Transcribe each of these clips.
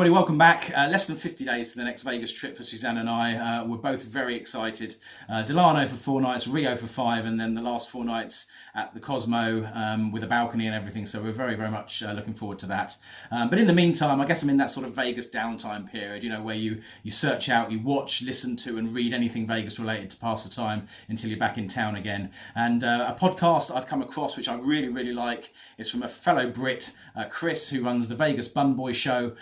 everybody, welcome back. Less than 50 days to the next Vegas trip for Suzanne and I. We're both very excited. Delano for 4 nights, Rio for 5, and then the last 4 nights at the Cosmo with a balcony and everything. So we're very, very much looking forward to that. But in the meantime, I guess I'm in that sort of Vegas downtime period, you know, where you search out, you watch, listen to, and read anything Vegas related to pass the time until you're back in town again. And a podcast I've come across, which I really, really like, is from a fellow Brit, Chris, who runs the Vegas Bun Boy show.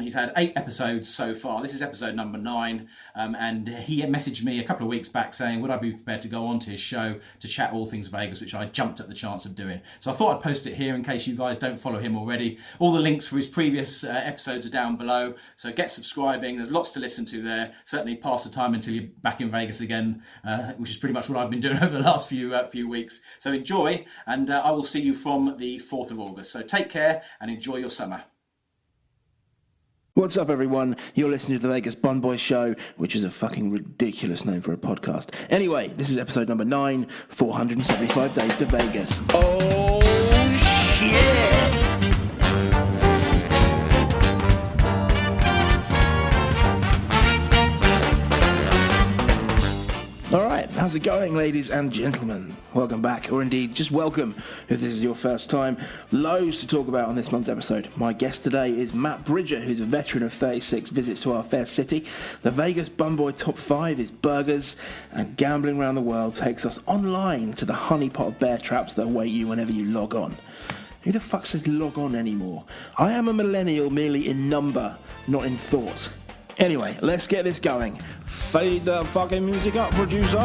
He's had 8 episodes so far. This is episode number 9. And he messaged me a couple of weeks back saying, would I be prepared to go on to his show to chat all things Vegas, which I jumped at the chance of doing. So I thought I'd post it here in case you guys don't follow him already. All the links for his previous episodes are down below. So get subscribing. There's lots to listen to there. Certainly pass the time until you're back in Vegas again, which is pretty much what I've been doing over the last few weeks. So enjoy, and I will see you from the 4th of August. So take care and enjoy your summer. What's up, everyone? You're listening to the Vegas Bun Boy show, which is a fucking ridiculous name for a podcast. Anyway, this is episode number 9, 475 Days to Vegas. Oh, shit! Alright, how's it going, ladies and gentlemen? Welcome back, or indeed, just welcome if this is your first time. Loads to talk about on this month's episode. My guest today is Matt Bridger, who's a veteran of 36 visits to our fair city. The Vegas Bun Boy top 5 is burgers, and gambling around the world takes us online to the honeypot of bear traps that await you whenever you log on. Who the fuck says log on anymore? I am a millennial merely in number, not in thought. Anyway, let's get this going. Fade the fucking music up, producer!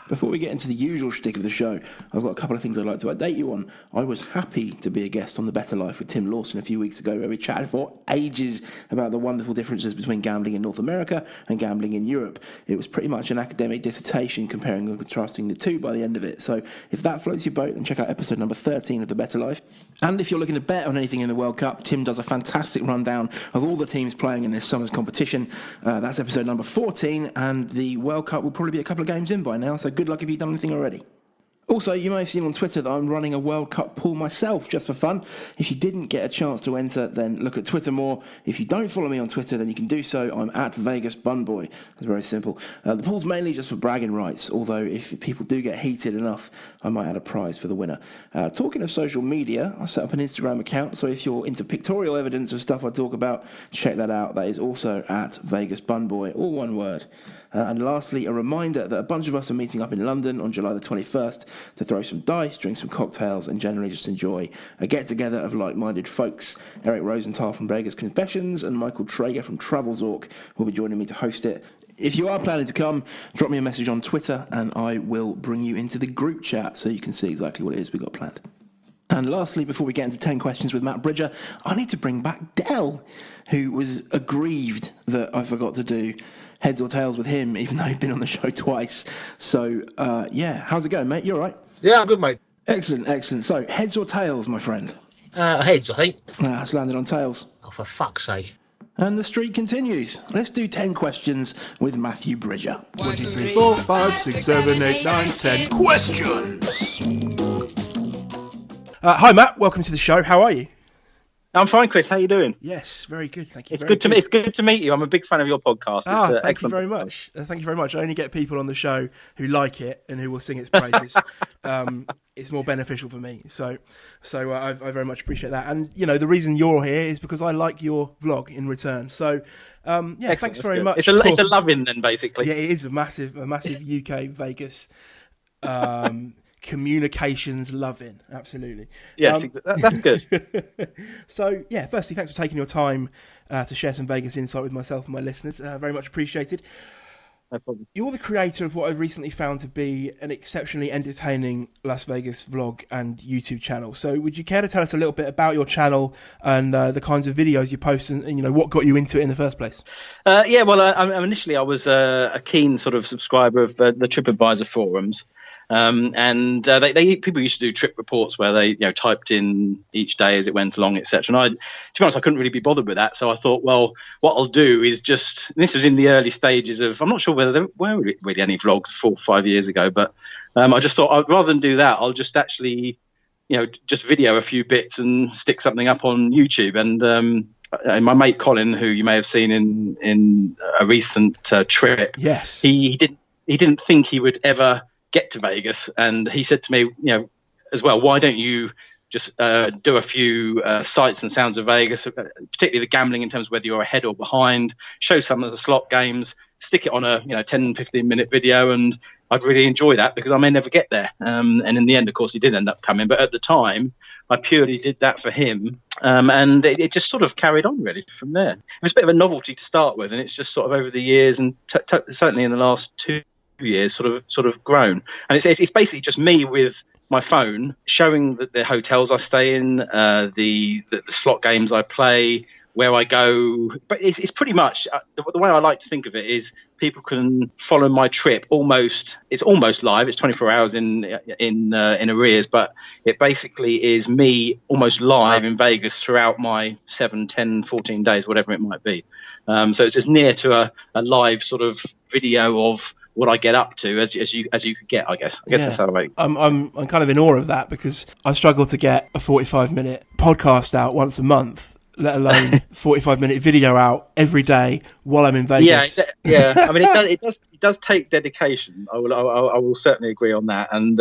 Before we get into the usual shtick of the show, I've got a couple of things I'd like to update you on. I was happy to be a guest on The Better Life with Tim Lawson a few weeks ago, where we chatted for ages about the wonderful differences between gambling in North America and gambling in Europe. It was pretty much an academic dissertation comparing and contrasting the two by the end of it. So if that floats your boat, then check out episode number 13 of The Better Life. And if you're looking to bet on anything in the World Cup, Tim does a fantastic rundown of all the teams playing in this summer's competition. That's episode number 14, and the World Cup will probably be a couple of games in by now, so good luck if you've done anything already. Also, you may have seen on Twitter that I'm running a World Cup pool myself, just for fun. If you didn't get a chance to enter, then look at Twitter more. If you don't follow me on Twitter, then you can do so. I'm at Vegas Bun Boy. That's very simple. The pool's mainly just for bragging rights, although if people do get heated enough, I might add a prize for the winner. Talking of social media, I set up an Instagram account, so if you're into pictorial evidence of stuff I talk about, check that out. That is also at Vegas Bun Boy, all one word. And lastly, a reminder that a bunch of us are meeting up in London on July the 21st to throw some dice, drink some cocktails, and generally just enjoy a get-together of like-minded folks. Eric Rosenthal from Vegas Confessions and Michael Traeger from Travelzork will be joining me to host it. If you are planning to come, drop me a message on Twitter and I will bring you into the group chat so you can see exactly what it is we've got planned. And lastly, before we get into 10 questions with Matt Bridger, I need to bring back Del, who was aggrieved that I forgot to do Heads or Tails with him, even though he'd been on the show twice. So, yeah, how's it going, mate? You all right? Yeah, I'm good, mate. Excellent, excellent. So, heads or tails, my friend? Heads, I think. It's landed on tails. Oh, for fuck's sake. And the streak continues. Let's do 10 questions with Matthew Bridger. 1, 2, 3, 4, 5, 6, 7, 8, 9, 10 questions. Hi, Matt. Welcome to the show. How are you? I'm fine, Chris. How are you doing? Yes, very good. Thank you. It's good to meet you. I'm a big fan of your podcast. Thank you very much. Thank you very much. I only get people on the show who like it and who will sing its praises. It's more beneficial for me. So I very much appreciate that. And you know, the reason you're here is because I like your vlog in return. So Excellent. Thanks very much. It's a love-in then, basically. Yeah, it is a massive UK Vegas. Communications loving, absolutely. Yes, that's good. So, yeah, firstly, thanks for taking your time to share some Vegas insight with myself and my listeners. Very much appreciated. No problem. You're the creator of what I've recently found to be an exceptionally entertaining Las Vegas vlog and YouTube channel. So would you care to tell us a little bit about your channel and the kinds of videos you post and you know, what got you into it in the first place? Initially I was a keen sort of subscriber of the TripAdvisor forums. And they people used to do trip reports where they typed in each day as it went along, etc. And to be honest, I couldn't really be bothered with that, so I thought, well, what I'll do is just, this was in the early stages of, I'm not sure whether there were really any vlogs 4 or 5 years ago, but I just thought, rather than do that, I'll just actually just video a few bits and stick something up on YouTube. And my mate Colin, who you may have seen in a recent trip, Yes, he didn't think he would ever get to Vegas, and he said to me, as well, why don't you just do a few sights and sounds of Vegas, particularly the gambling in terms of whether you're ahead or behind, show some of the slot games, stick it on a 10-15 minute video, and I'd really enjoy that because I may never get there. And in the end, of course, he did end up coming, but at the time I purely did that for him, and it just sort of carried on really from there. It was a bit of a novelty to start with, and it's just sort of over the years, and certainly in the last 2 years, sort of grown. And it's basically just me with my phone showing the hotels I stay in, the slot games I play, where I go. But it's pretty much the way I like to think of it is people can follow my trip it's almost live. It's 24 hours in arrears, but it basically is me almost live in Vegas throughout my 7, 10, 14 days, whatever it might be. So it's as near to a live sort of video of what I get up to as you could get, I guess. That's how I. I'm kind of in awe of that because I struggle to get a 45-minute podcast out once a month, let alone 45-minute video out every day while I'm in Vegas. Yeah. I mean, it does take dedication. I will certainly agree on that. And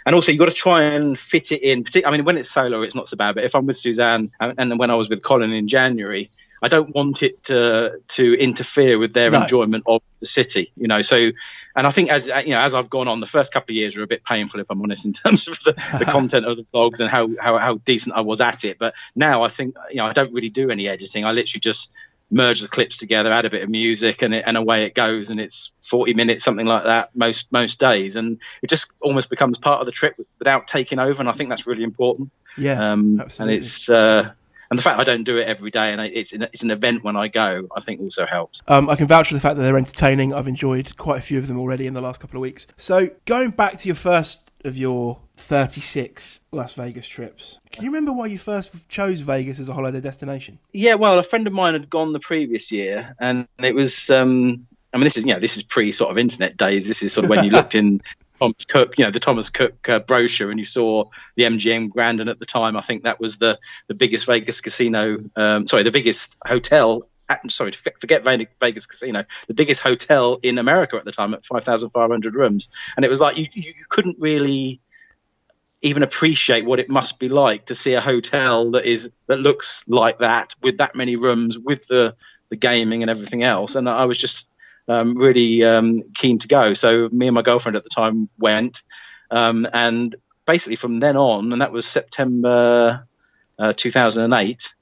also you've got to try and fit it in. I mean, when it's solo, it's not so bad. But if I'm with Suzanne and when I was with Colin in January, I don't want it to interfere with their enjoyment of the city, So, and I think as I've gone on, the first couple of years were a bit painful, if I'm honest, in terms of the content of the vlogs and how decent I was at it. But now I think I don't really do any editing. I literally just merge the clips together, add a bit of music, and away it goes. And it's 40 minutes, something like that, most days, and it just almost becomes part of the trip without taking over. And I think that's really important. Yeah, absolutely. And it's. And the fact I don't do it every day and it's an event when I go, I think also helps. I can vouch for the fact that they're entertaining. I've enjoyed quite a few of them already in the last couple of weeks. So going back to your first of your 36 Las Vegas trips, can you remember why you first chose Vegas as a holiday destination? Yeah, well, a friend of mine had gone the previous year, and it was, I mean, this is pre sort of internet days. This is sort of when you looked in Thomas Cook, the Thomas Cook brochure, and you saw the MGM Grand, and at the time I think that was the biggest Vegas casino, the biggest hotel. Forget Vegas Casino, the biggest hotel in America at the time at 5,500 rooms, and it was like you couldn't really even appreciate what it must be like to see a hotel that looks like that with that many rooms, with the gaming and everything else, and I was just really keen to go. So me and my girlfriend at the time went, and basically from then on, and that was September 2008,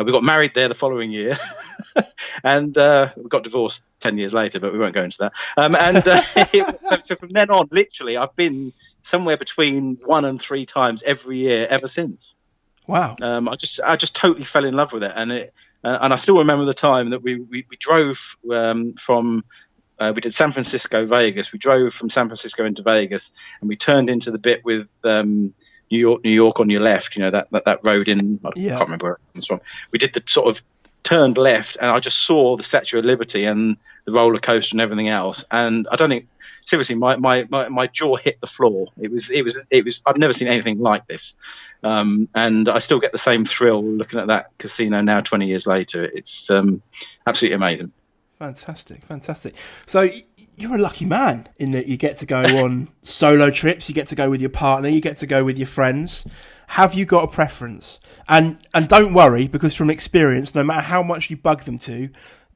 we got married there the following year, and we got divorced 10 years later, but we won't go into that. So from then on, literally, I've been somewhere between 1 and 3 times every year ever since. Wow. I just totally fell in love with it, and I still remember the time that we drove from. We did San Francisco, Vegas. We drove from San Francisco into Vegas, and we turned into the bit with New York on your left. That road in. I can't remember where it's from. We did the sort of turned left, and I just saw the Statue of Liberty and the roller coaster and everything else. And I don't think, seriously, my jaw hit the floor. It was. I've never seen anything like this. And I still get the same thrill looking at that casino now 20 years later. It's absolutely amazing. Fantastic. So you're a lucky man in that you get to go on solo trips, you get to go with your partner, you get to go with your friends. Have you got a preference? And don't worry, because from experience, no matter how much you bug them to,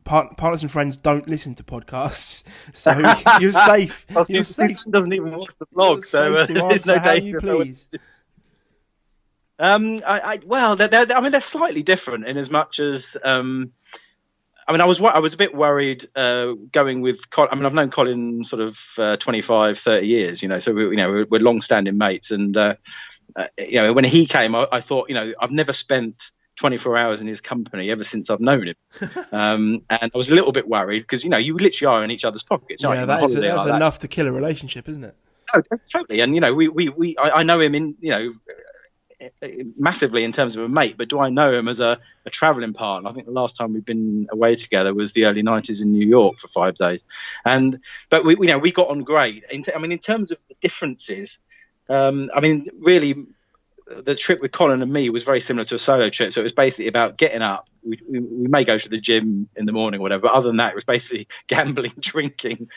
partners and friends don't listen to podcasts, so you're safe. You're safe. Doesn't even watch the vlog, so there's no danger. Please. They're slightly different in as much as I was a bit worried going with Colin. I mean, I've known Colin sort of 25, 30 years, so we're long-standing mates, and when he came, I thought, I've never spent 24 hours in his company ever since I've known him, and I was a little bit worried because you literally are in each other's pockets. Yeah, that's enough to kill a relationship, isn't it? Oh, totally. And I know him massively in terms of a mate, but do I know him as a travelling partner? I think the last time we've been away together was the early 90s in New York for 5 days, but we got on great. In terms of the differences, really, the trip with Colin and me was very similar to a solo trip. So it was basically about getting up. We may go to the gym in the morning or whatever, but other than that, it was basically gambling, drinking,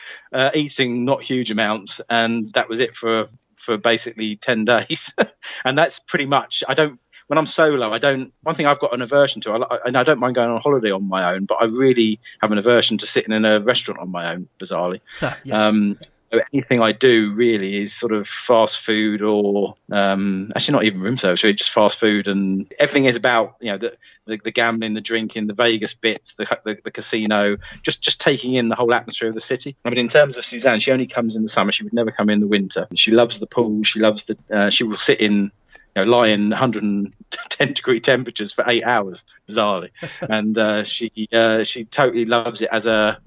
eating not huge amounts, and that was it for basically 10 days. And that's pretty much, when I'm solo, one thing I've got an aversion to, and I don't mind going on holiday on my own, but I really have an aversion to sitting in a restaurant on my own, bizarrely. Yes. So anything I do really is sort of fast food or actually not even room service, really just fast food, and everything is about the gambling, the drinking, the Vegas bits, the casino, just taking in the whole atmosphere of the city. I mean, in terms of Suzanne, she only comes in the summer. She would never come in the winter. She loves the pool. She loves she will sit in, lie in 110 degree temperatures for 8 hours, bizarrely, and she totally loves it as a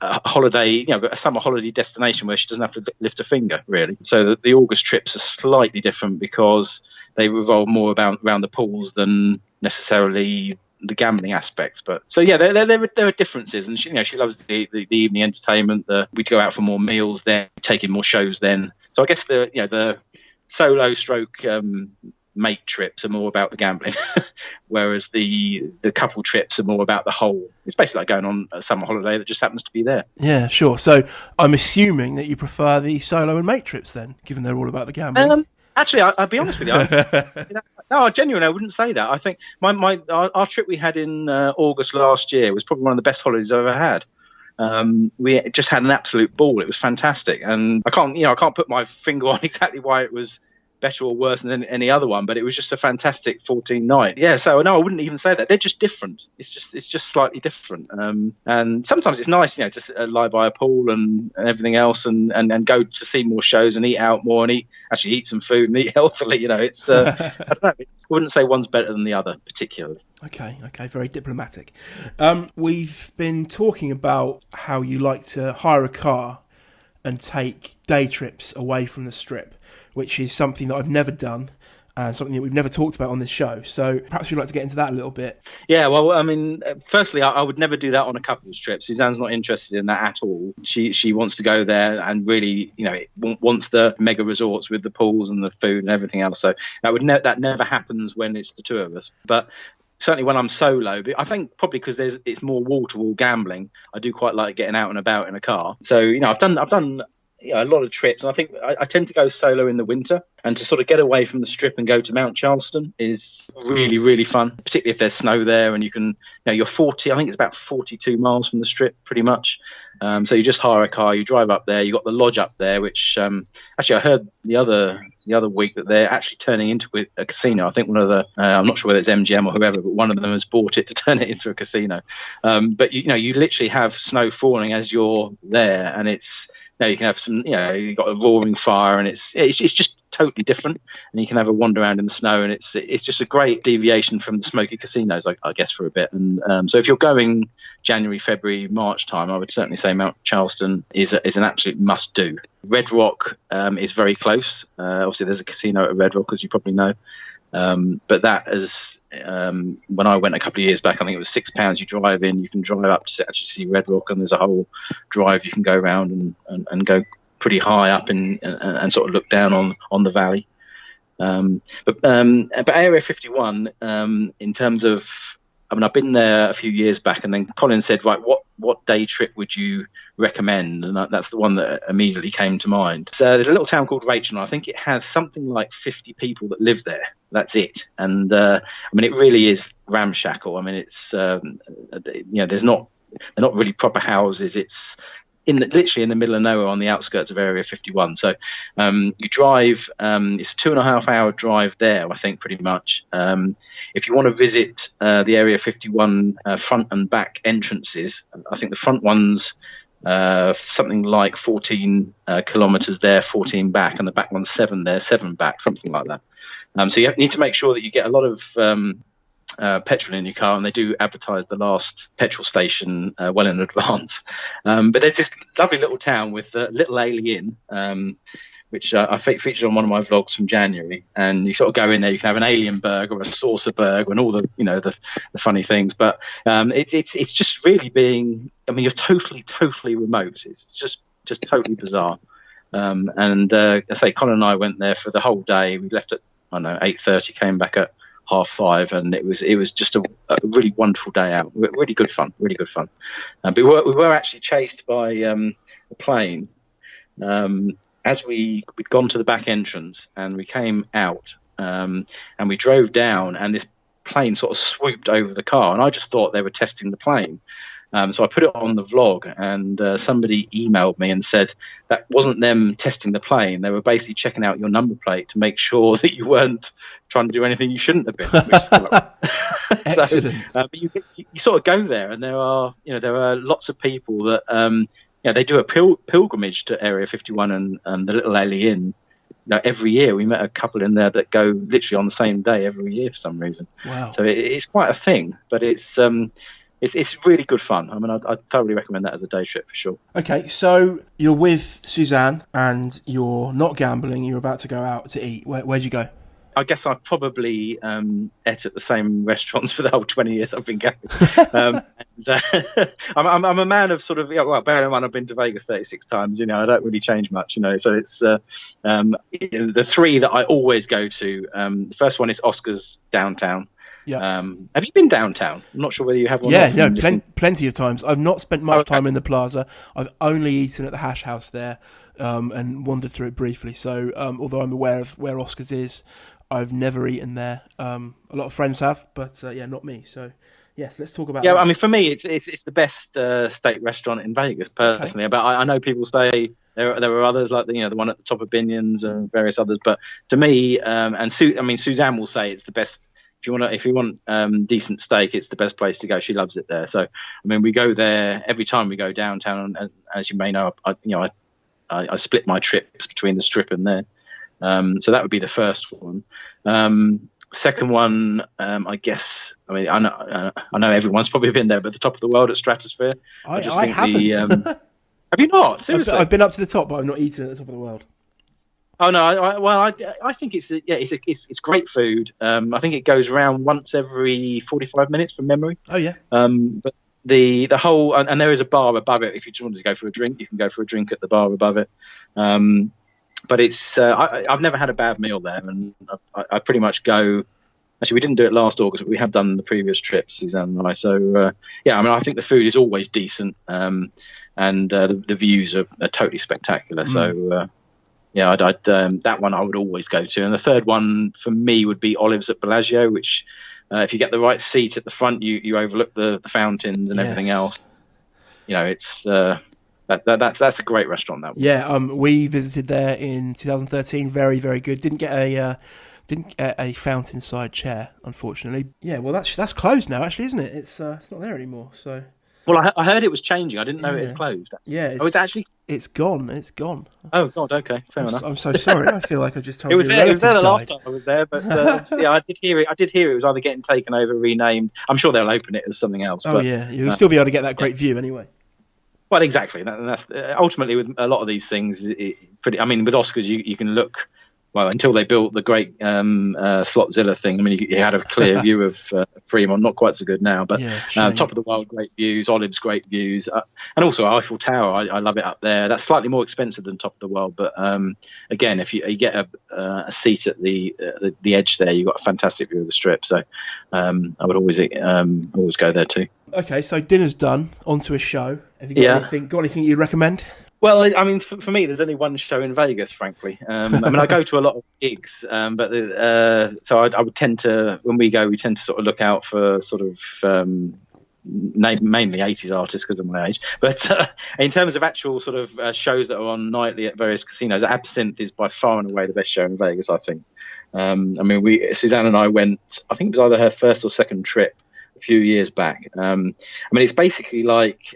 holiday, a summer holiday destination where she doesn't have to lift a finger, really. So the August trips are slightly different because they revolve more around the pools than necessarily the gambling aspects. But so yeah, there are differences, and she loves the evening entertainment. We'd go out for more meals then, take in more shows then. So I guess the solo stroke mate trips are more about the gambling, whereas the couple trips are more about the whole. It's basically like going on a summer holiday that just happens to be there. Yeah, sure. So I'm assuming that you prefer the solo and mate trips then, given they're all about the gambling. Actually, I'll be honest with you. No, genuinely, I wouldn't say that. I think our trip we had in August last year was probably one of the best holidays I've ever had. We just had an absolute ball. It was fantastic, and I can't put my finger on exactly why it was better or worse than any other one, but it was just a fantastic 14 night. Yeah, so no, I wouldn't even say that. They're just different. It's just slightly different. And sometimes it's nice, just lie by a pool and everything else, and go to see more shows and eat out more and eat some food and eat healthily. It's I don't know. I wouldn't say one's better than the other particularly. Okay, very diplomatic. We've been talking about how you like to hire a car and take day trips away from the strip, which is something that I've never done and something that we've never talked about on this show. So perhaps you'd like to get into that a little bit. Yeah, well, I mean, firstly, I would never do that on a couple's trip. Suzanne's not interested in that at all. She wants to go there and really, wants the mega resorts with the pools and the food and everything else. So that never happens when it's the two of us. But certainly when I'm solo, but I think probably because it's more wall-to-wall gambling, I do quite like getting out and about in a car. So I've done a lot of trips, and I think I tend to go solo in the winter, and to sort of get away from the strip and go to Mount Charleston is really, really fun, particularly if there's snow there and you can, you're 40, I think it's about 42 miles from the strip pretty much. So you just hire a car, you drive up there, you got the lodge up there, which actually I heard the other week that they're actually turning into a casino. I think one of the, I'm not sure whether it's MGM or whoever, but one of them has bought it to turn it into a casino. But you literally have snow falling as you're there, and it's, you can have some, you've got a roaring fire, and it's just totally different, and you can have a wander around in the snow, and it's just a great deviation from the smoky casinos, I guess, for a bit. And so if you're going January, February, March time, I would certainly say Mount Charleston is an absolute must do. Red Rock is very close. Obviously, there's a casino at Red Rock, as you probably know. But that is, when I went a couple of years back, I think it was £6 you drive in. You can drive up to actually see Red Rock, and there's a whole drive you can go around and go pretty high up and sort of look down on the valley. But Area 51, in terms of, I mean, I've been there a few years back, and then Colin said, right, what day trip would you recommend? And that's the one that immediately came to mind. So there's a little town called Rachel, and I think it has something like 50 people that live there. That's it. And I mean, it really is ramshackle. I mean, it's they're not really proper houses. It's literally in the middle of nowhere on the outskirts of Area 51. So you drive, it's a 2.5 hour drive there, I think, pretty much. If you want to visit the Area 51 front and back entrances, I think the front one's something like 14 kilometres there, 14 back, and the back one's 7 there, 7 back, something like that. So you need to make sure that you get a lot of petrol in your car, and they do advertise the last petrol station well in advance. But there's this lovely little town with Little Alien, which I featured on one of my vlogs from January. And you sort of go in there, you can have an alien burger or a saucer burger and all the the funny things. But it's just really being. I mean, you're totally remote. It's just totally bizarre. I say Colin and I went there for the whole day. We left at 8:30, came back at 5:30, and it was just a really wonderful day out. Really good fun. But we were actually chased by a plane as we'd gone to the back entrance, and we came out and we drove down, and this plane sort of swooped over the car, and I just thought they were testing the plane. So I put it on the vlog, and somebody emailed me and said that wasn't them testing the plane. They were basically checking out your number plate to make sure that you weren't trying to do anything you shouldn't have been. Which is Excellent. but you sort of go there, and there are lots of people that they do a pilgrimage to Area 51 and the Little Alien. Every year. We met a couple in there that go literally on the same day every year for some reason. Wow. So it's quite a thing, but it's really good fun. I mean, I'd thoroughly recommend that as a day trip for sure. Okay, so you're with Suzanne and you're not gambling. You're about to go out to eat. Where'd you go? I guess I've probably ate at the same restaurants for the whole 20 years I've been going. I'm a man of sort of, bear in mind I've been to Vegas 36 times, I don't really change much, so it's the three that I always go to. The first one is Oscar's downtown. Yeah. Have you been downtown? I'm not sure whether you have or yeah, not. no, plenty of times. I've not spent much time in the plaza. I've only eaten at the Hash House there and wandered through it briefly. So although I'm aware of where Oscar's is, I've never eaten there. A lot of friends have, but not me. So yes, let's talk about that. I mean, for me, it's the best steak restaurant in Vegas, personally. Okay. But I know people say there are others, like the one at the top of Binion's and various others. But to me, Suzanne will say it's the best. If you want decent steak, it's the best place to go. She loves it there. So I mean, we go there every time we go downtown. And as you may know, I split my trips between the Strip and there. So that would be the first one. Second one, I guess. I mean, I know everyone's probably been there, but the top of the world at Stratosphere. I haven't. Have you not? Seriously, I've been up to the top, but I've not eaten at the top of the world. Oh no! I think it's great food. I think it goes around once every 45 minutes from memory. Oh yeah. But the whole and there is a bar above it. If you just wanted to go for a drink, you can go for a drink at the bar above it. But it's I've never had a bad meal there, and I pretty much go. Actually, we didn't do it last August, but we have done the previous trips, Suzanne and I. So I think the food is always decent, and the views are totally spectacular. So. That one I would always go to. And the third one for me would be Olives at Bellagio, which if you get the right seat at the front, you overlook the fountains and everything else. It's that's a great restaurant. That one. Yeah, we visited there in 2013. Very, very good. Didn't get a fountain side chair, unfortunately. Yeah, well that's closed now, actually, isn't it? It's not there anymore. So. Well, I heard it was changing. I didn't know it had closed. Yeah. It's actually. It's gone. It's gone. Oh God. Okay. Fair enough. I'm so sorry. I feel like I just told you. It was there the last died. time I was there, but I did hear it. I did hear it was either getting taken over, renamed. I'm sure they'll open it as something else. Oh yeah, you'll still be able to get that great view anyway. Well, exactly. That's ultimately with a lot of these things. I mean, with Oscars, you can look. Well, until they built the great Slotzilla thing, I mean, you had a clear view of Fremont. Not quite so good now, but top of the world, great views. Olives, great views, and also Eiffel Tower. I love it up there. That's slightly more expensive than top of the world, but again, if you get a seat at the edge there, you've got a fantastic view of the Strip. So I would always go there too. Okay, so dinner's done. On to a show. Have you got anything you'd recommend? Well, I mean, for me, there's only one show in Vegas, frankly. I mean, I go to a lot of gigs, but so I would tend to, when we go, we tend to sort of look out for sort of mainly 80s artists because of my age. But in terms of actual sort of shows that are on nightly at various casinos, Absinthe is by far and away the best show in Vegas, I think. I mean, Suzanne and I went, I think it was either her first or second trip a few years back. I mean, it's basically like...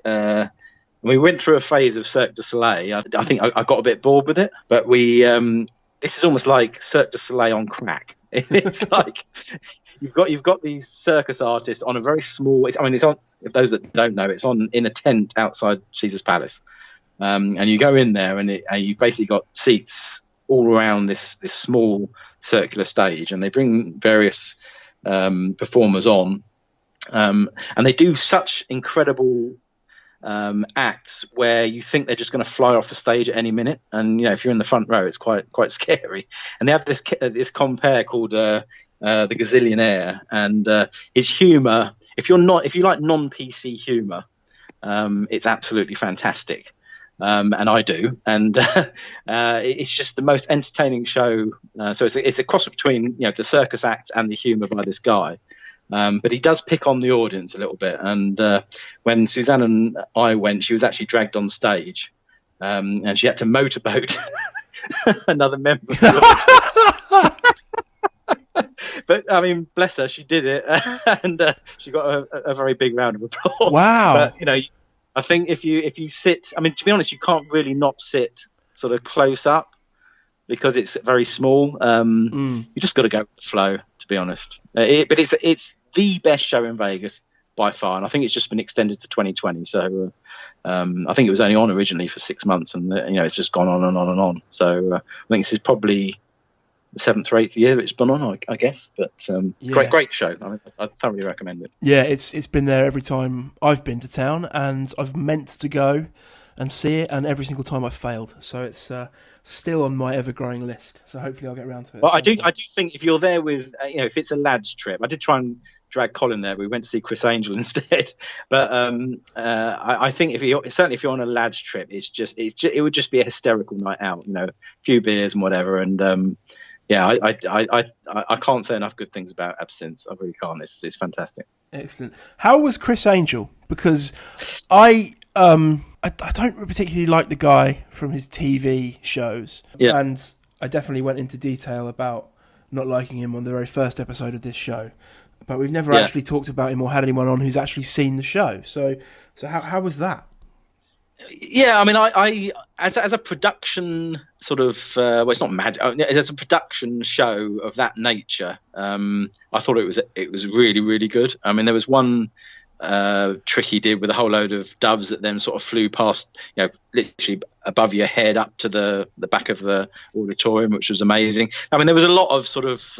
we went through a phase of Cirque du Soleil. I think I got a bit bored with it, but this is almost like Cirque du Soleil on crack. It's like you've got these circus artists on a very small. It's on. If those that don't know, it's on in a tent outside Caesar's Palace, and you go in there, and you've basically got seats all around this small circular stage, and they bring various performers on, and they do such incredible acts where you think they're just going to fly off the stage at any minute, and if you're in the front row, it's quite scary. And they have this compere called the Gazillionaire, and his humour. If you like non-PC humour, it's absolutely fantastic. And I do, and it's just the most entertaining show. So it's a cross between the circus act and the humour by this guy, but he does pick on the audience a little bit. And when Suzanne and I went, she was actually dragged on stage, and she had to motorboat another member of the audience. But I mean, bless her, she did it, and she got a very big round of applause. Wow! But, I think if you sit, I mean, to be honest, you can't really not sit sort of close up because it's very small. You just got to go with the flow, to be honest. But it's the best show in Vegas by far, and I think it's just been extended to 2020. So I think it was only on originally for 6 months, and it's just gone on and on and on. So I think this is probably the 7th or 8th year it's been on, I guess. But great show. I thoroughly recommend it. Yeah, it's been there every time I've been to town, and I've meant to go and see it, and every single time I've failed. So it's still on my ever-growing list. So hopefully I'll get around to it. Well, I do think if you're there with, if it's a lads trip, I did try and drag Colin there. We went to see Chris Angel instead. But I think if you're on a lads trip, it would just be a hysterical night out. A few beers and whatever, and I can't say enough good things about Absinthe. I really can't. It's fantastic. Excellent. How was Chris Angel? Because I don't particularly like the guy from his TV shows. Yeah. And I definitely went into detail about not liking him on the very first episode of this show. But we've never actually talked about him or had anyone on who's actually seen the show. So how was that? Yeah, I mean, I as a production sort of, it's not mad. As a production show of that nature, I thought it was really, really good. I mean, there was one trick he did with a whole load of doves that then sort of flew past, literally above your head up to the back of the auditorium, which was amazing. I mean, there was a lot of sort of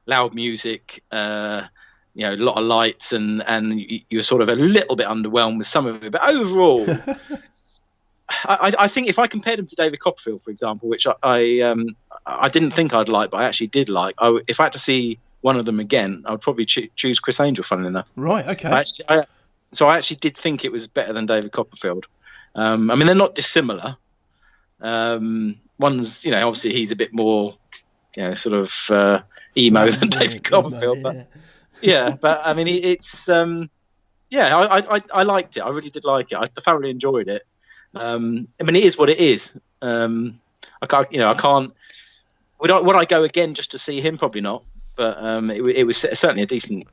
loud music. A lot of lights, and you were sort of a little bit underwhelmed with some of it, but overall. I think if I compared him to David Copperfield, for example, which I didn't think I'd like, but I actually did like. If I had to see one of them again, I would probably choose Chris Angel, funnily enough. Right, okay. So I actually did think it was better than David Copperfield. I mean, they're not dissimilar. One's, obviously he's a bit more, sort of emo than David Copperfield. But but I mean, it's I liked it. I really did like it. I thoroughly enjoyed it. I mean, it is what it is. I can't. Would I go again just to see him? Probably not. But it was certainly a decent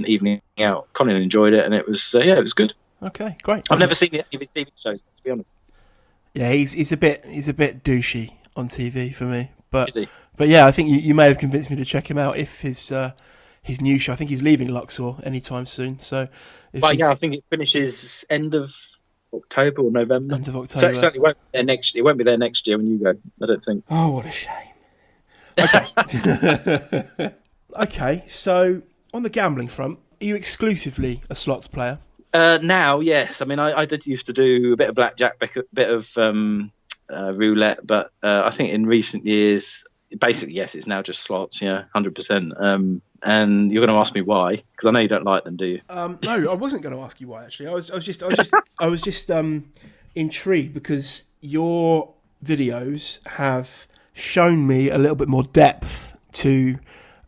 evening out. Colin enjoyed it, and it was it was good. Okay, great. I've never seen any of his TV shows, to be honest. Yeah, he's a bit douchey on TV for me, but Is he? But yeah, I think you may have convinced me to check him out if his new show. I think he's leaving Luxor anytime soon. So, I think it finishes end of October or November. End of October. So it certainly won't be there next. It won't be there next year when you go. I don't think. Oh, what a shame. Okay. Okay. So on the gambling front, are you exclusively a slots player? Now, yes. I mean, I did used to do a bit of blackjack, a bit of roulette, but I think in recent years, basically, yes, it's now just slots. 100%. And you're going to ask me why, because I know you don't like them, do you? No, I wasn't going to ask you why. Actually, I was just intrigued because your videos have shown me a little bit more depth to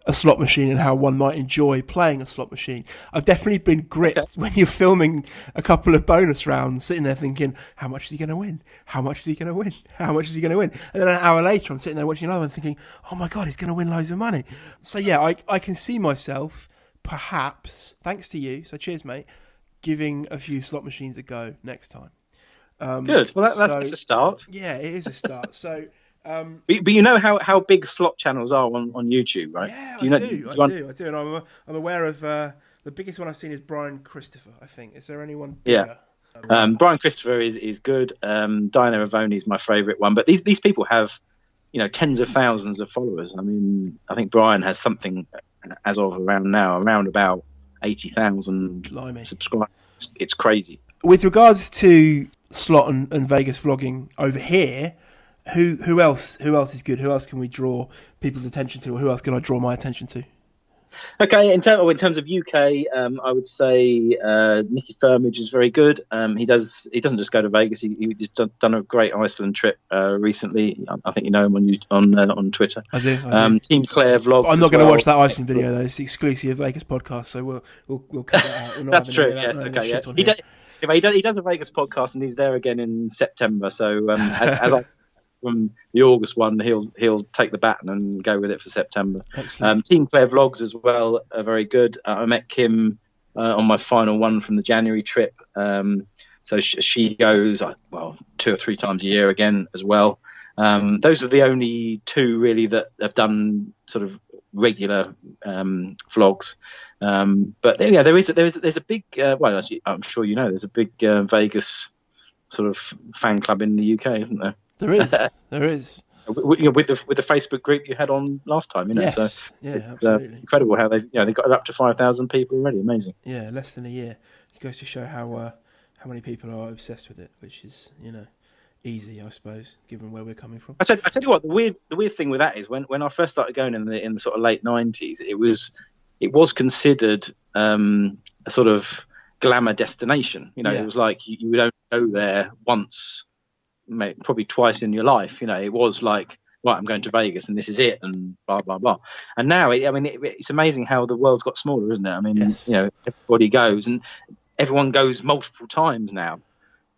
a slot machine and how one might enjoy playing a slot machine. I've definitely been gripped when you're filming a couple of bonus rounds, sitting there thinking, how much is he going to win? How much is he going to win? How much is he going to win? And then an hour later, I'm sitting there watching another one thinking, oh my God, he's going to win loads of money. So yeah, I can see myself, perhaps, thanks to you, so cheers, mate, giving a few slot machines a go next time. Good. Well, that's a start. Yeah, it is a start. So But you know how big slot channels are on YouTube, right? Yeah, do you know, I do. And I'm aware of the biggest one I've seen is Brian Christopher, I think. Is there anyone bigger? Yeah. Brian Christopher is good. Diana Avoni is my favourite one. But these people have, tens of thousands of followers. I mean, I think Brian has something as of around about 80,000 subscribers. It's crazy. With regards to slot and Vegas vlogging over here, who else is good? Who else can we draw people's attention to, or who else can I draw my attention to? Okay, in terms of UK, I would say Nicky Firmage is very good. He doesn't just go to Vegas. He's done a great Iceland trip recently. I think you know him on Twitter. I do. Team Claire vlogs. But I'm not going to watch that Iceland video though. It's exclusive Vegas podcast, so we'll cut that out. That's true. Yes. Okay. Yeah. He does a Vegas podcast, and he's there again in September. So as I from the August one, he'll take the baton and go with it for September. Team Claire vlogs as well are very good. I met Kim on my final one from the January trip. So she goes 2 or 3 times a year again as well. Those are the only 2 really that have done sort of regular vlogs. But yeah, there's a big actually, I'm sure there's a big Vegas sort of fan club in the UK, isn't there? There is. With the Facebook group you had on last time, Yes. So yeah, it's absolutely incredible how they got it up to 5,000 people already. Amazing. Yeah, less than a year. It goes to show how many people are obsessed with it, which is easy, I suppose, given where we're coming from. I tell you what, the weird thing with that is when I first started going in the sort of late 90s, it was considered a sort of glamour destination. It was like you would only go there once, probably twice in your life. It was like, right, I'm going to Vegas and this is it, and blah blah blah. And now it's amazing how the world's got smaller, isn't it? I mean, yes. Everybody goes, and everyone goes multiple times now.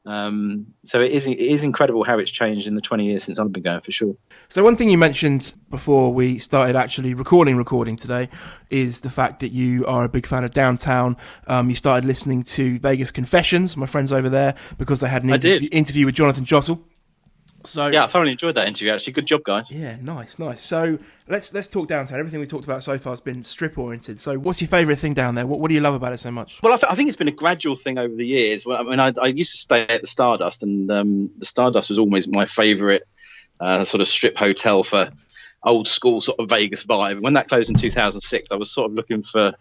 So it is incredible how it's changed in the 20 years since I've been going, for sure. So one thing you mentioned before we started actually recording today is the fact that you are a big fan of Downtown. You started listening to Vegas Confessions, my friends over there, because they had an interview with Jonathan Jostle. So yeah, I thoroughly enjoyed that interview. Actually, good job, guys. Yeah, nice. So let's talk Downtown. Everything we talked about so far has been strip oriented. So what's your favourite thing down there? What do you love about it so much? Well, I think it's been a gradual thing over the years. Well, I used to stay at the Stardust, and the Stardust was always my favourite sort of strip hotel for old school sort of Vegas vibe. When that closed in 2006, I was sort of looking for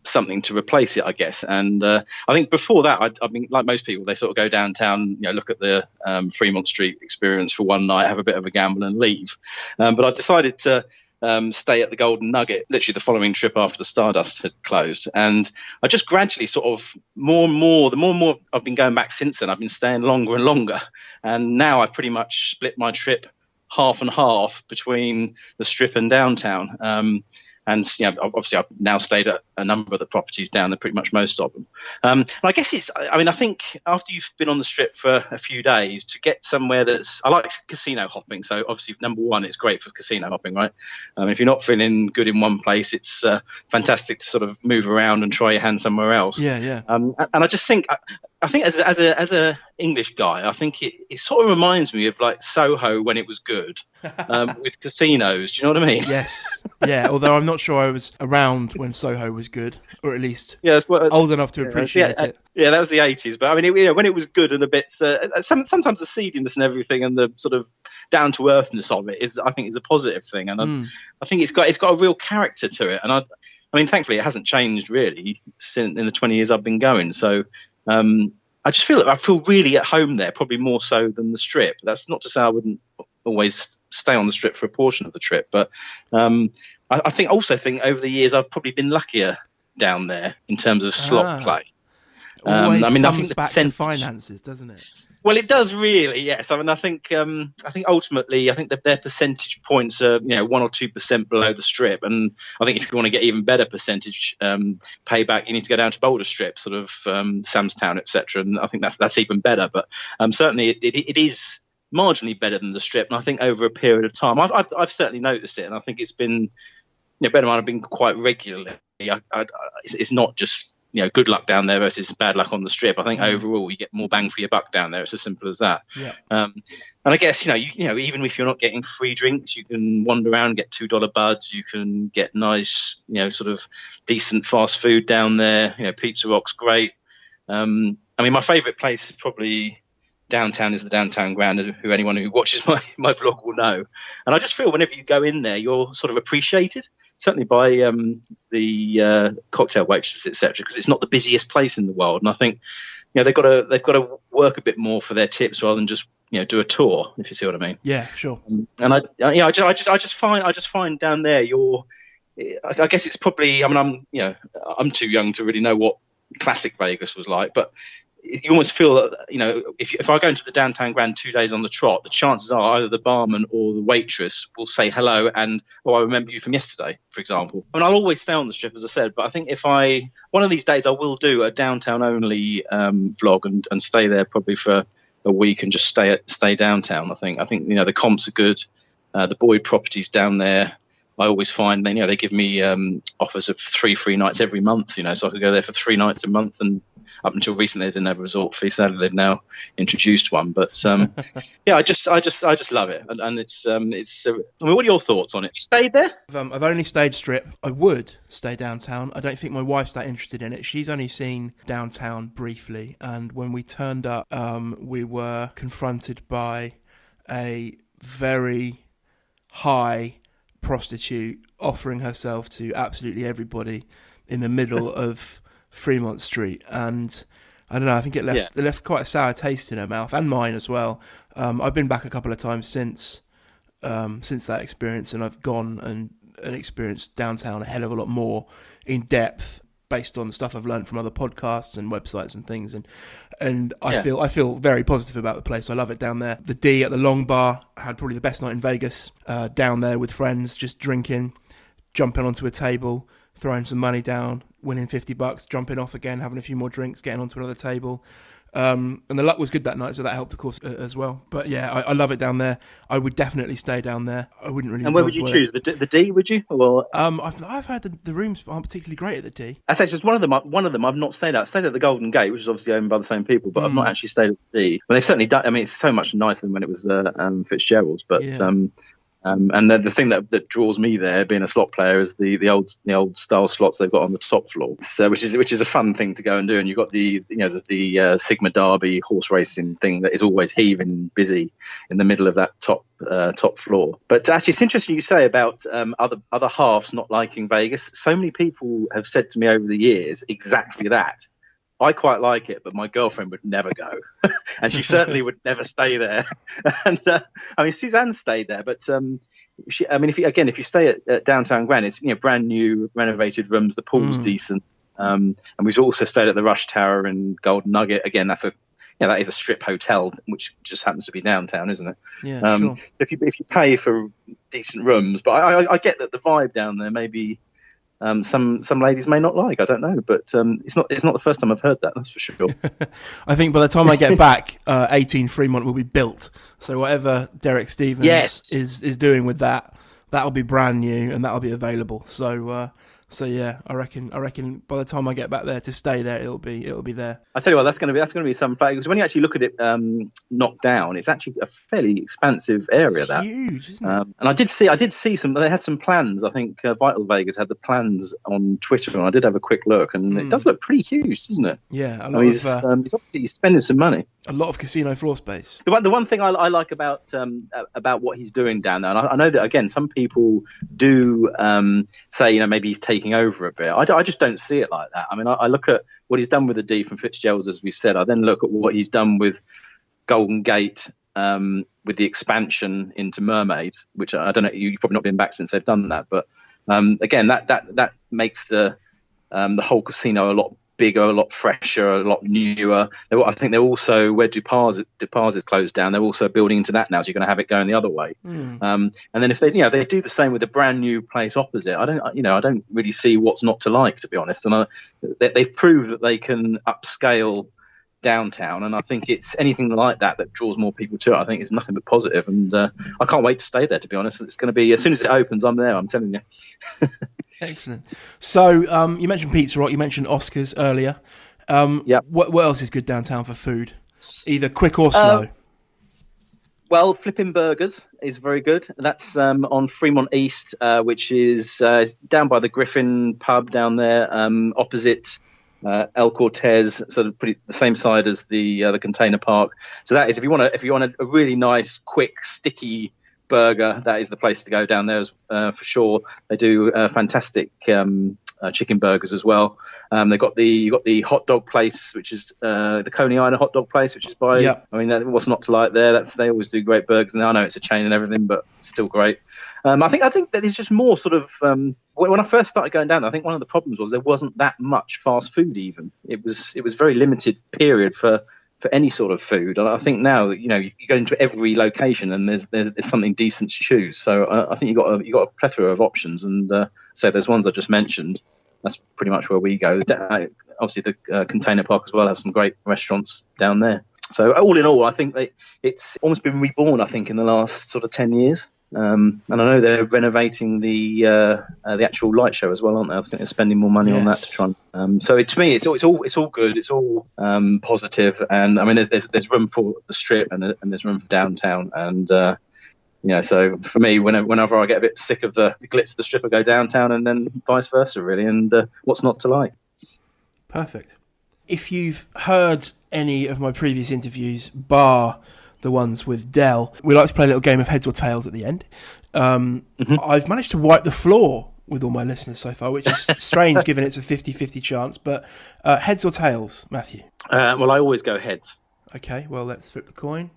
something to replace it, I guess. And I think before that, I mean, like most people, they sort of go downtown, look at the Fremont Street experience for one night, have a bit of a gamble and leave. But I decided to stay at the Golden Nugget literally the following trip after the Stardust had closed. And I just gradually sort of the more and more I've been going back since then, I've been staying longer and longer. And now I pretty much split my trip half and half between the Strip and downtown. And obviously I've now stayed at a number of the properties down there, pretty much most of them. And I guess I think after you've been on the Strip for a few days, to get somewhere I like casino hopping. So obviously, number one, it's great for casino hopping, right? If you're not feeling good in one place, it's fantastic to sort of move around and try your hand somewhere else. Yeah. And I just think, as a English guy, I think it sort of reminds me of like Soho when it was good, with casinos. Do you know what I mean? Yes. Yeah. Although I'm not sure I was around when Soho was good, or at least old enough to appreciate it. Yeah, that was the 80s. But I mean, when it was good and a bit, sometimes the seediness and everything and the sort of down to earthness of it is a positive thing. And I think it's got a real character to it. And I mean, thankfully, it hasn't changed really in the 20 years I've been going. So I just feel really at home there, probably more so than the Strip. That's not to say I wouldn't always stay on the Strip for a portion of the trip, but I think over the years I've probably been luckier down there in terms of slot play. Always comes back to finances, doesn't it? Well, it does really, yes. I mean, I think ultimately, I think that their percentage points are 1 or 2% below the Strip, and I think if you want to get even better percentage payback, you need to go down to Boulder Strip, sort of Samstown, etc. And I think that's even better. But certainly, it is marginally better than the Strip, and I think over a period of time, I've certainly noticed it, and I think it's been, better. I've been quite regularly. It's not just good luck down there versus bad luck on the Strip. I think overall you get more bang for your buck down there. It's as simple as that. Yeah. And I guess even if you're not getting free drinks, you can wander around and get $2 buds. You can get nice, sort of decent fast food down there. Pizza Rock's great. My favourite place probably downtown is the Downtown Grand, who anyone who watches my vlog will know. And I just feel whenever you go in there, you're sort of appreciated, certainly by the cocktail waitresses, etc., because it's not the busiest place in the world. And I think they've got to work a bit more for their tips rather than just do a tour, if you see what I mean. Yeah, sure. And I just find down there I guess it's probably, I'm too young to really know what classic Vegas was like, but you almost feel that, if I go into the Downtown Grand 2 days on the trot, the chances are either the barman or the waitress will say hello and, I remember you from yesterday, for example. I'll always stay on the Strip, as I said, but I think one of these days I will do a downtown only vlog and stay there probably for a week and just stay downtown. I think the comps are good. The Boyd properties down there, I always find they give me offers of 3 free nights every month, so I could go there for 3 nights a month. And up until recently, they didn't have a resort fee. Sadly, they've now introduced one. But I just love it. And it's what are your thoughts on it? You stayed there? I've only stayed Strip. I would stay downtown. I don't think my wife's that interested in it. She's only seen downtown briefly. And when we turned up, we were confronted by a very high prostitute offering herself to absolutely everybody in the middle of Fremont Street, and I don't know, I think it left quite a sour taste in her mouth and mine as well. I've been back a couple of times since that experience, and I've gone and experienced downtown a hell of a lot more in depth based on the stuff I've learned from other podcasts and websites and things, and I feel very positive about the place. I love it down there. The D at the Long Bar, I had probably the best night in Vegas, down there with friends, just drinking, jumping onto a table, throwing some money down, winning $50, jumping off again, having a few more drinks, getting onto another table. And the luck was good that night, so that helped, of course, as well. But yeah, I love it down there. I would definitely stay down there. I wouldn't really. And where would you choose? The D, would you? Or I've heard the rooms aren't particularly great at the D. I say just one of them. I've not stayed at. I stayed at the Golden Gate, which is obviously owned by the same people, but I've not actually stayed at the D. But they've certainly done. I mean, it's so much nicer than when it was Fitzgerald's. But and the thing that draws me there, being a slot player, is the old style slots they've got on the top floor. So which is a fun thing to go and do. And you've got the Sigma Derby horse racing thing that is always heaving busy in the middle of that top floor. But actually, it's interesting you say about other halves not liking Vegas. So many people have said to me over the years exactly that. I quite like it, but my girlfriend would never go, and she certainly would never stay there. And Suzanne stayed there, but if you stay at Downtown Grand, it's brand new, renovated rooms. The pool's decent, and we've also stayed at the Rush Tower in Golden Nugget. Again, that is a strip hotel, which just happens to be downtown, isn't it? Yeah, sure. So if you pay for decent rooms, but I get that the vibe down there maybe. Some ladies may not like. I don't know, but it's not the first time I've heard that. That's for sure. I think by the time I get back, 18 Fremont will be built. So whatever Derek Stevens is doing with that'll be brand new and that'll be available. So yeah, I reckon by the time I get back there to stay there, it'll be there. I tell you what, that's going to be some fun, because when you actually look at it knocked down, it's actually a fairly expansive area. It's huge, isn't it? And I did see some. They had some plans. I think Vital Vegas had the plans on Twitter, and I did have a quick look, and it does look pretty huge, doesn't it? Yeah, he's obviously spending some money. A lot of casino floor space. The one thing I like about what he's doing down there, and I know that again, some people do say maybe he's taking over a bit. I just don't see it like that. I mean, I look at what he's done with the D from Fitzgerald's, as we've said. I then look at what he's done with Golden Gate, with the expansion into Mermaid, which I don't know. You've probably not been back since they've done that, but again, that makes the whole casino a lot bigger, a lot fresher, a lot newer. I think they're also, where Dupas is closed down, they're also building into that now, so you're going to have it going the other way. And then if they do the same with the brand new place opposite, I don't really see what's not to like, to be honest. And they've proved that they can upscale downtown, and I think it's anything like that draws more people to it. I think it's nothing but positive, and I can't wait to stay there, to be honest. It's going to be, as soon as it opens, I'm there, I'm telling you. Excellent. So you mentioned Pizza Rock, you mentioned Oscars earlier. What else is good downtown for food? Either quick or slow. Well, Flipping Burgers is very good. That's on Fremont East, which is down by the Griffin pub down there, opposite El Cortez, sort of pretty the same side as the Container Park. So that is if you want a really nice, quick, sticky burger, that is the place to go down there for sure. They do fantastic chicken burgers as well. They've got the hot dog place, which is the Coney Island hot dog place, which is by. Yep. I mean, what's not to like there? They always do great burgers, and I know it's a chain and everything, but it's still great. I think that there's just more sort of. When I first started going down there, I think one of the problems was there wasn't that much fast food. Even it was very limited period for any sort of food. And I think now, you go into every location and there's something decent to choose. So I think you got a plethora of options. And so there's ones I just mentioned. That's pretty much where we go. Obviously, the Container Park as well has some great restaurants down there. So all in all, I think it's almost been reborn. I think in the last sort of 10 years. And I know they're renovating the actual light show as well, aren't they? I think they're spending more money on that to try. So to me, it's all good. It's all positive, and I mean, there's room for the strip and there's room for downtown, and so for me, whenever I get a bit sick of the glitz of the strip, I go downtown, and then vice versa, really. And what's not to like? Perfect. If you've heard any of my previous interviews, bar the ones with Dell, we like to play a little game of heads or tails at the end. I've managed to wipe the floor with all my listeners so far, which is strange given it's a 50-50 chance, but heads or tails, Matthew? Well, I always go heads. Okay, well, let's flip the coin.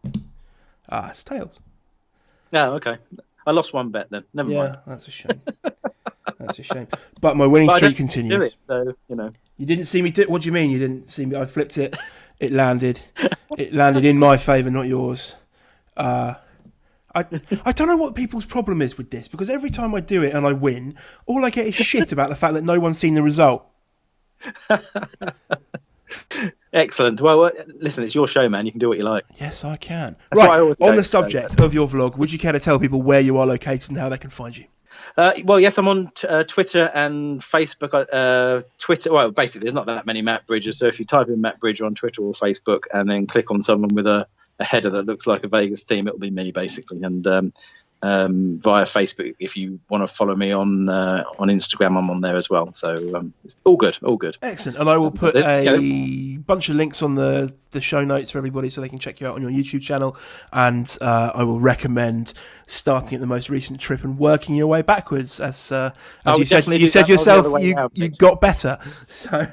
It's tails. Yeah, okay. I lost one bet then. Never mind. Yeah, that's a shame. That's a shame. But my winning streak continues. Do it, so, You didn't see me do it? What do you mean you didn't see me? I flipped it. It landed. It landed in my favour, not yours. I don't know what people's problem is with this, because every time I do it and I win, all I get is shit about the fact that no one's seen the result. Excellent. Well, listen, it's your show, man. You can do what you like. Yes, I can. That's right, on the subject of your vlog, would you care to tell people where you are located and how they can find you? Well, yes, I'm on Twitter and Facebook. Twitter, well, basically, there's not that many Matt Bridges. So if you type in Matt Bridger on Twitter or Facebook and then click on someone with a header that looks like a Vegas theme, it'll be me, basically. And via Facebook, if you want to follow me on Instagram, I'm on there as well. So it's all good. Excellent. And I will put a bunch of links on the show notes for everybody so they can check you out on your YouTube channel. And I will recommend starting at the most recent trip and working your way backwards. As you said yourself, you got better. So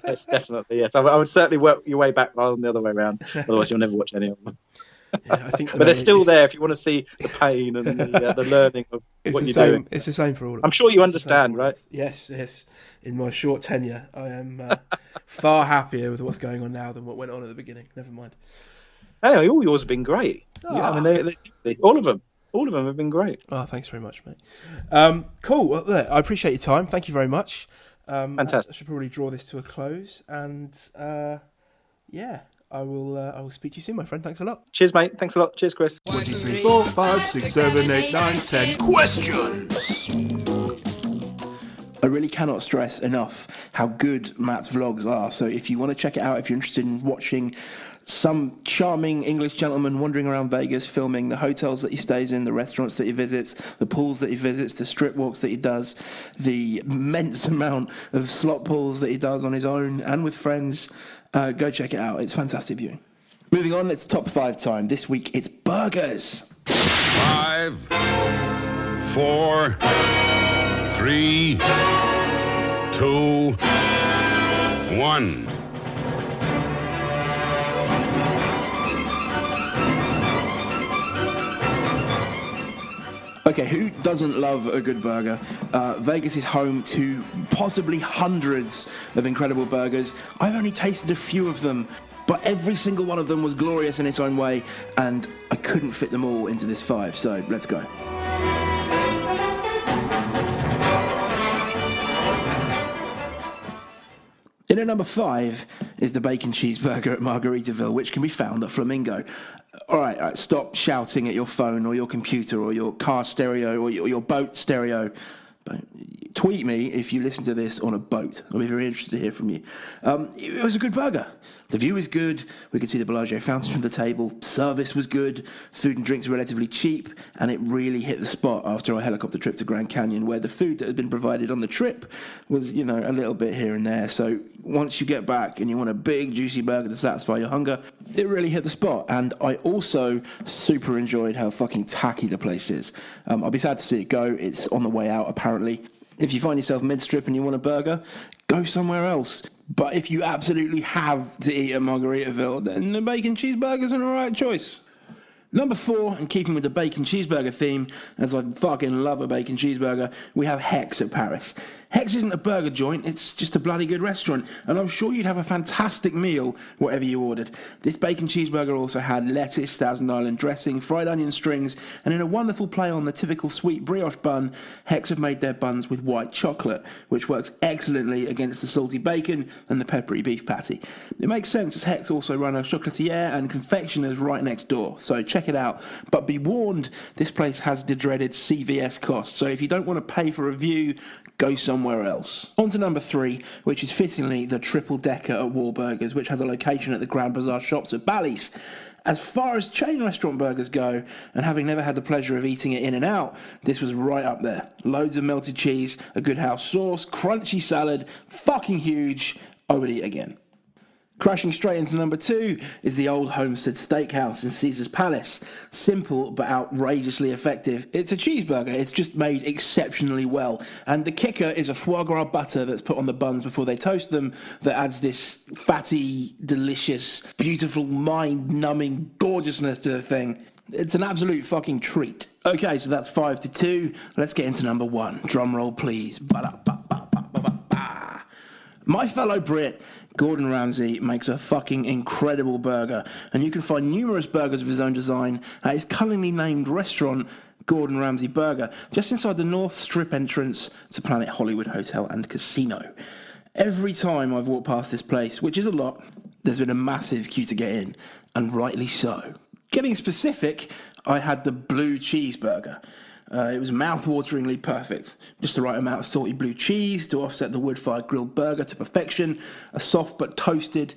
yes, definitely. Yes, I would certainly work your way back rather than the other way around. Otherwise, you'll never watch any of them. Yeah, I think but they're still there if you want to see the pain and the learning of what you're doing. It's the same for all of us. I'm sure you understand, right? Yes. In my short tenure, I am far happier with what's going on now than what went on at the beginning. Never mind. Anyway, all yours have been great. Yeah, I mean, all of them have been great. Oh, thanks very much, mate. Cool. Well, look, I appreciate your time. Thank you very much. Fantastic. I should probably draw this to a close, and I will speak to you soon, my friend. Thanks a lot. Cheers, mate. Thanks a lot. Cheers, Chris. 1, 2, 3, 4, 5, 6, 7, 8, 9, 10 questions. I really cannot stress enough how good Matt's vlogs are. So if you want to check it out, if you're interested in watching some charming English gentleman wandering around Vegas, filming the hotels that he stays in, the restaurants that he visits, the pools that he visits, the strip walks that he does, the immense amount of slot pools that he does on his own and with friends, go check it out. It's fantastic viewing. Moving on, it's top 5 time. This week, it's burgers. 5, 4, 3, 2, 1. Okay, who doesn't love a good burger? Vegas is home to possibly hundreds of incredible burgers. I've only tasted a few of them, but every single one of them was glorious in its own way, and I couldn't fit them all into this 5, so let's go. In at number 5 is the bacon cheeseburger at Margaritaville, which can be found at Flamingo. All right, stop shouting at your phone or your computer or your car stereo or your boat stereo. Boat Tweet me if you listen to this on a boat. I'll be very interested to hear from you. It was a good burger. The view is good. We could see the Bellagio fountain from the table. Service was good. Food and drinks were relatively cheap. And it really hit the spot after our helicopter trip to Grand Canyon, where the food that had been provided on the trip was, a little bit here and there. So once you get back and you want a big, juicy burger to satisfy your hunger, it really hit the spot. And I also super enjoyed how fucking tacky the place is. I'll be sad to see it go. It's on the way out, apparently. If you find yourself mid-strip and you want a burger, go somewhere else. But if you absolutely have to eat at Margaritaville, then the bacon cheeseburger's an alright choice. Number 4, and keeping with the bacon cheeseburger theme, as I fucking love a bacon cheeseburger, we have Hex at Paris. Hex isn't a burger joint, it's just a bloody good restaurant, and I'm sure you'd have a fantastic meal, whatever you ordered. This bacon cheeseburger also had lettuce, Thousand Island dressing, fried onion strings, and in a wonderful play on the typical sweet brioche bun, Hex have made their buns with white chocolate, which works excellently against the salty bacon and the peppery beef patty. It makes sense as Hex also run a chocolatier and confectioners right next door, so check it out. But be warned, this place has the dreaded CVS cost, so if you don't want to pay for a view, go somewhere else. On to number 3, which is fittingly the triple decker at Wahlburgers, which has a location at the Grand Bazaar shops at Bally's. As far as chain restaurant burgers go, and having never had the pleasure of eating it in and out, this was right up there. Loads of melted cheese, a good house sauce, crunchy salad, fucking huge. I would eat again. Crashing straight into number 2 is the Old Homestead Steakhouse in Caesar's Palace. Simple but outrageously effective. It's a cheeseburger, it's just made exceptionally well. And the kicker is a foie gras butter that's put on the buns before they toast them that adds this fatty, delicious, beautiful, mind-numbing gorgeousness to the thing. It's an absolute fucking treat. Okay, so that's 5-2. Let's get into number 1. Drum roll, please. My fellow Brit, Gordon Ramsay, makes a fucking incredible burger, and you can find numerous burgers of his own design at his cunningly named restaurant, Gordon Ramsay Burger, just inside the North Strip entrance to Planet Hollywood Hotel and Casino. Every time I've walked past this place, which is a lot, there's been a massive queue to get in, and rightly so. Getting specific, I had the blue cheeseburger. It was mouth-wateringly perfect. Just the right amount of salty blue cheese to offset the wood-fired grilled burger to perfection. A soft but toasted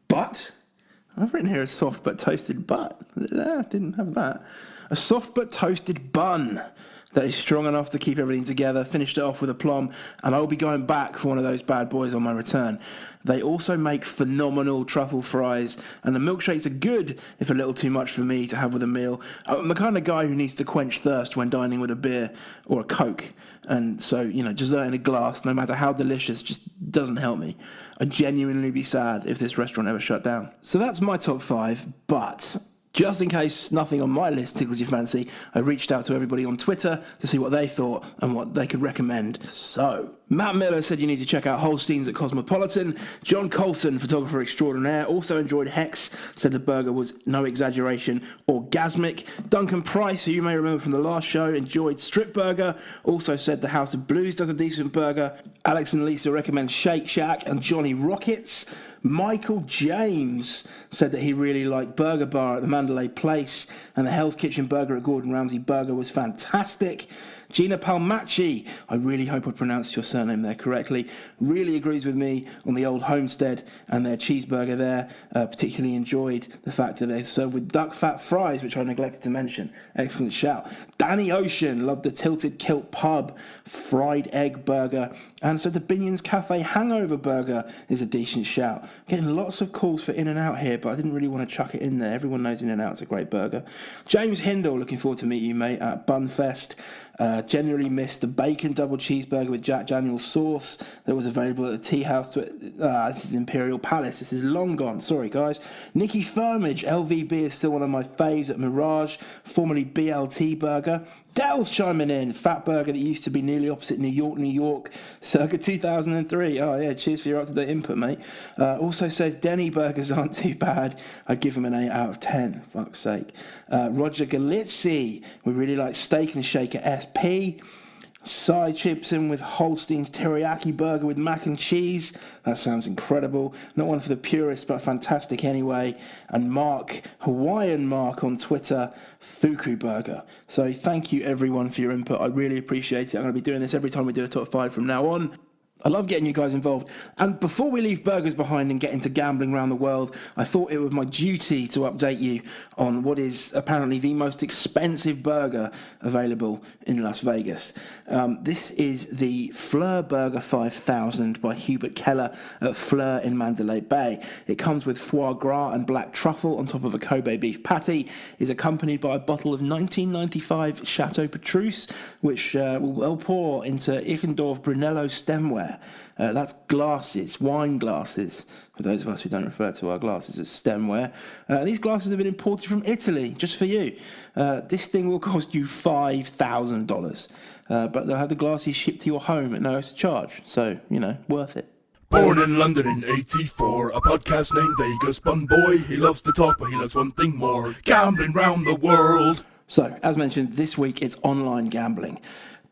butt. I've written here a soft but toasted butt. Didn't have that. A soft but toasted bun that is strong enough to keep everything together. Finished it off with aplomb, and I'll be going back for one of those bad boys on my return. They also make phenomenal truffle fries, and the milkshakes are good, if a little too much for me to have with a meal. I'm the kind of guy who needs to quench thirst when dining with a beer or a Coke, and so, dessert in a glass, no matter how delicious, just doesn't help me. I'd genuinely be sad if this restaurant ever shut down. So that's my top 5, but just in case nothing on my list tickles your fancy, I reached out to everybody on Twitter to see what they thought and what they could recommend. So, Matt Miller said you need to check out Holstein's at Cosmopolitan. John Colson, photographer extraordinaire, also enjoyed Hex, said the burger was, no exaggeration, orgasmic. Duncan Price, who you may remember from the last show, enjoyed Strip Burger, also said the House of Blues does a decent burger. Alex and Lisa recommend Shake Shack and Johnny Rockets. Michael James said that he really liked Burger Bar at the Mandalay Place, and the Hell's Kitchen burger at Gordon Ramsay Burger was fantastic. Gina Palmacci, I really hope I pronounced your surname there correctly, really agrees with me on the Old Homestead and their cheeseburger there. Particularly enjoyed the fact that they serve with duck fat fries, which I neglected to mention. Excellent shout. Danny Ocean loved the Tilted Kilt Pub fried egg burger, and so the Binion's Cafe Hangover burger is a decent shout. Getting lots of calls for In-N-Out here, but I didn't really want to chuck it in there. Everyone knows In-N-Out's a great burger. James Hindle, looking forward to meet you, mate, at Bunfest. Generally missed the bacon double cheeseburger with Jack Daniel's sauce that was available at the tea house. This is Imperial Palace. This is long gone. Sorry, guys. Nikki Firmage. LVB is still one of my faves at Mirage, formerly BLT Burger. Dell's chiming in. Fat burger that used to be nearly opposite New York, circa 2003. Oh, yeah, cheers for your up-to-date input, mate. Also says Denny burgers aren't too bad. I'd give them an 8 out of 10. Fuck's sake. Roger Galizzi. We really like Steak and Shake at SP. Cy chips in with Holstein's teriyaki burger with mac and cheese. That sounds incredible. Not one for the purists, but fantastic anyway. And Mark, Hawaiian Mark on Twitter, Fuku Burger. So thank you everyone for your input. I really appreciate it. I'm going to be doing this every time we do a top 5 from now on. I love getting you guys involved. And before we leave burgers behind and get into gambling around the world, I thought it was my duty to update you on what is apparently the most expensive burger available in Las Vegas. This is the Fleur Burger 5000 by Hubert Keller at Fleur in Mandalay Bay. It comes with foie gras and black truffle on top of a Kobe beef patty, is accompanied by a bottle of 1995 Chateau Petrus, which we'll pour into Eichendorff Brunello stemware. That's glasses, wine glasses, for those of us who don't refer to our glasses as stemware. These glasses have been imported from Italy, just for you. This thing will cost you $5,000, but they'll have the glasses shipped to your home at no extra charge, so, worth it. Born in London in 84, a podcast named Vegas Bun Boy. He loves to talk, but he loves one thing more: gambling round the world. So, as mentioned, this week it's online gambling.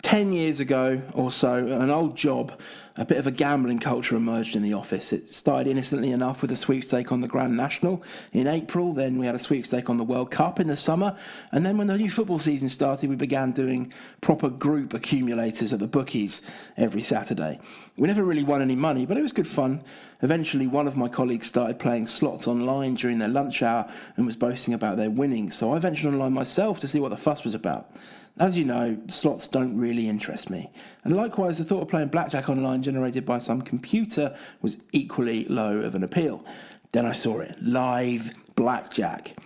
10 years ago or so, an old job, a bit of a gambling culture emerged in the office. It started innocently enough with a sweepstake on the Grand National in April, then we had a sweepstake on the World Cup in the summer, and then when the new football season started, we began doing proper group accumulators at the bookies every Saturday. We never really won any money, but it was good fun. Eventually, one of my colleagues started playing slots online during their lunch hour and was boasting about their winnings, so I ventured online myself to see what the fuss was about. As you know, slots don't really interest me. And likewise, the thought of playing blackjack online generated by some computer was equally low of an appeal. Then I saw it, live blackjack.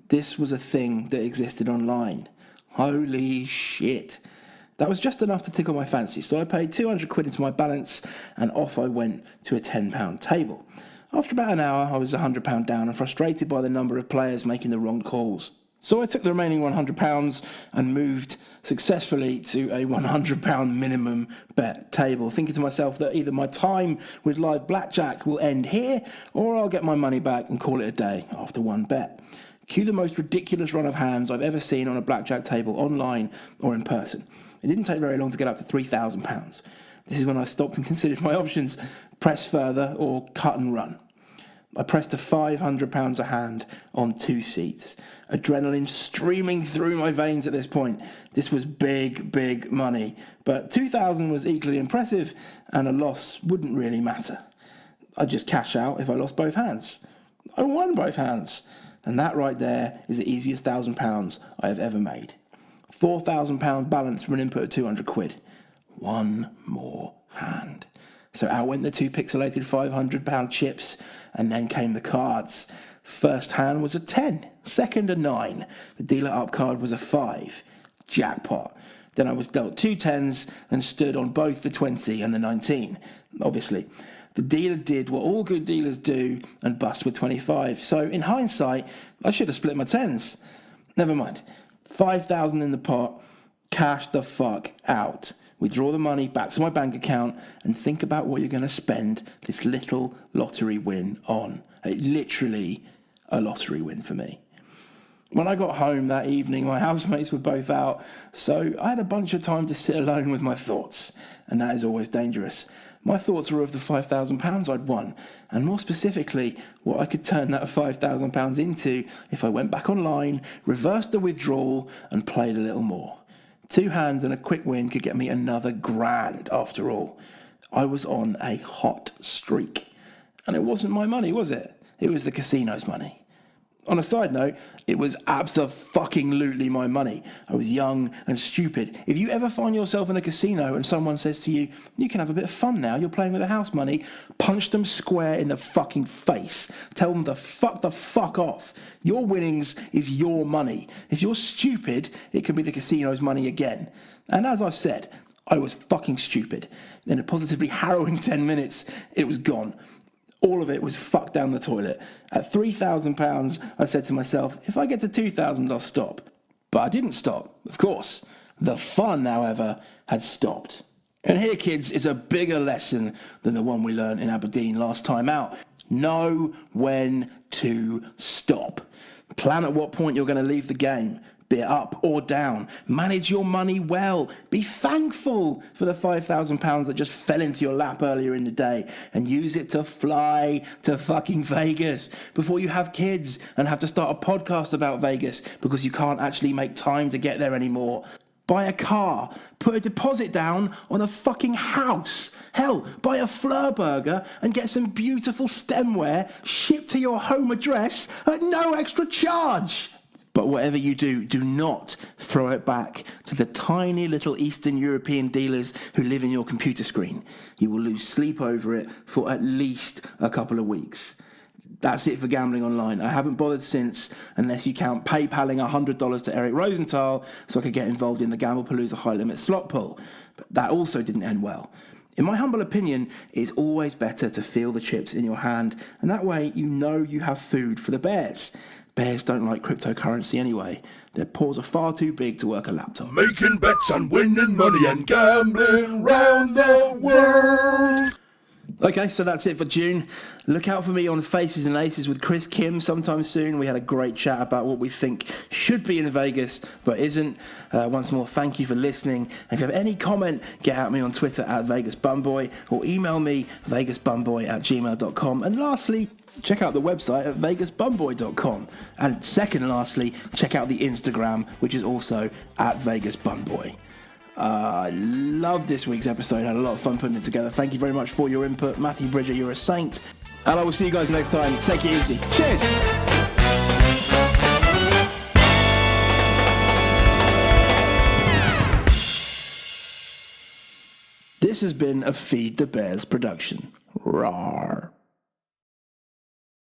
This was a thing that existed online. Holy shit. That was just enough to tickle my fancy, so I paid 200 quid into my balance and off I went to a £10 table. After about an hour, I was £100 down and frustrated by the number of players making the wrong calls. So I took the remaining £100 and moved successfully to a £100 minimum bet table, thinking to myself that either my time with live blackjack will end here, or I'll get my money back and call it a day after one bet. Cue the most ridiculous run of hands I've ever seen on a blackjack table online or in person. It didn't take very long to get up to £3,000. This is when I stopped and considered my options: press further or cut and run. I pressed a £500 a hand on 2 seats. Adrenaline streaming through my veins at this point. This was big, big money. But 2,000 was equally impressive, and a loss wouldn't really matter. I'd just cash out if I lost both hands. I won both hands. And that right there is the easiest £1,000 I have ever made. £4,000 balance from an input of 200 quid. One more hand. So out went the 2 pixelated £500 chips, and then came the cards. First hand was a 10, second a 9. The dealer up card was a 5. Jackpot. Then I was dealt 2 10s and stood on both the 20 and the 19. Obviously, the dealer did what all good dealers do and bust with 25. So in hindsight, I should have split my 10s. Never mind. 5,000 in the pot, cash the fuck out. Withdraw the money back to my bank account and think about what you're going to spend this little lottery win on. Literally a lottery win for me. When I got home that evening, my housemates were both out, so I had a bunch of time to sit alone with my thoughts, and that is always dangerous. My thoughts were of the £5,000 I'd won, and more specifically, what I could turn that £5,000 into if I went back online, reversed the withdrawal, and played a little more. 2 hands and a quick win could get me another grand after all. I was on a hot streak. And it wasn't my money, was it? It was the casino's money. On a side note, it was abso-fucking-lutely my money. I was young and stupid. If you ever find yourself in a casino and someone says to you, you can have a bit of fun now, you're playing with the house money, punch them square in the fucking face. Tell them to fuck the fuck off. Your winnings is your money. If you're stupid, it could be the casino's money again. And as I've said, I was fucking stupid. In a positively harrowing 10 minutes, it was gone. All of it was fucked down the toilet. At £3,000, I said to myself, if I get to 2,000, I'll stop. But I didn't stop, of course. The fun, however, had stopped. And here, kids, is a bigger lesson than the one we learned in Aberdeen last time out. Know when to stop. Plan at what point you're going to leave the game. be it up or down. Manage your money well. Be thankful for the £5,000 that just fell into your lap earlier in the day, and use it to fly to fucking Vegas before you have kids and have to start a podcast about Vegas because you can't actually make time to get there anymore. Buy a car, put a deposit down on a fucking house. Hell, buy a Fleur burger and get some beautiful stemware shipped to your home address at no extra charge. But whatever you do, do not throw it back to the tiny little Eastern European dealers who live in your computer screen. You will lose sleep over it for at least a couple of weeks. That's it for gambling online. I haven't bothered since, unless you count PayPaling $100 to Eric Rosenthal so I could get involved in the Gamblepalooza High Limit slot pool. But that also didn't end well. In my humble opinion, it's always better to feel the chips in your hand, and that way you know you have food for the bears. Bears don't like cryptocurrency anyway. Their paws are far too big to work a laptop. Making bets and winning money and gambling round the world. Okay, so that's it for June. Look out for me on Faces and Aces with Chris Kim sometime soon. We had a great chat about what we think should be in Vegas but isn't. Once more, thank you for listening. And if you have any comment, get at me on Twitter at Vegas Bun Boy, or email me vegasbunboy@gmail.com. And lastly, check out the website at vegasbunboy.com. And second lastly, check out the Instagram, which is also at Vegas Bun Boy. I love this week's episode. Had a lot of fun putting it together. Thank you very much for your input. Matthew Bridger, you're a saint. And I will see you guys next time. Take it easy. Cheers. This has been a Feed the Bears production. Rawr.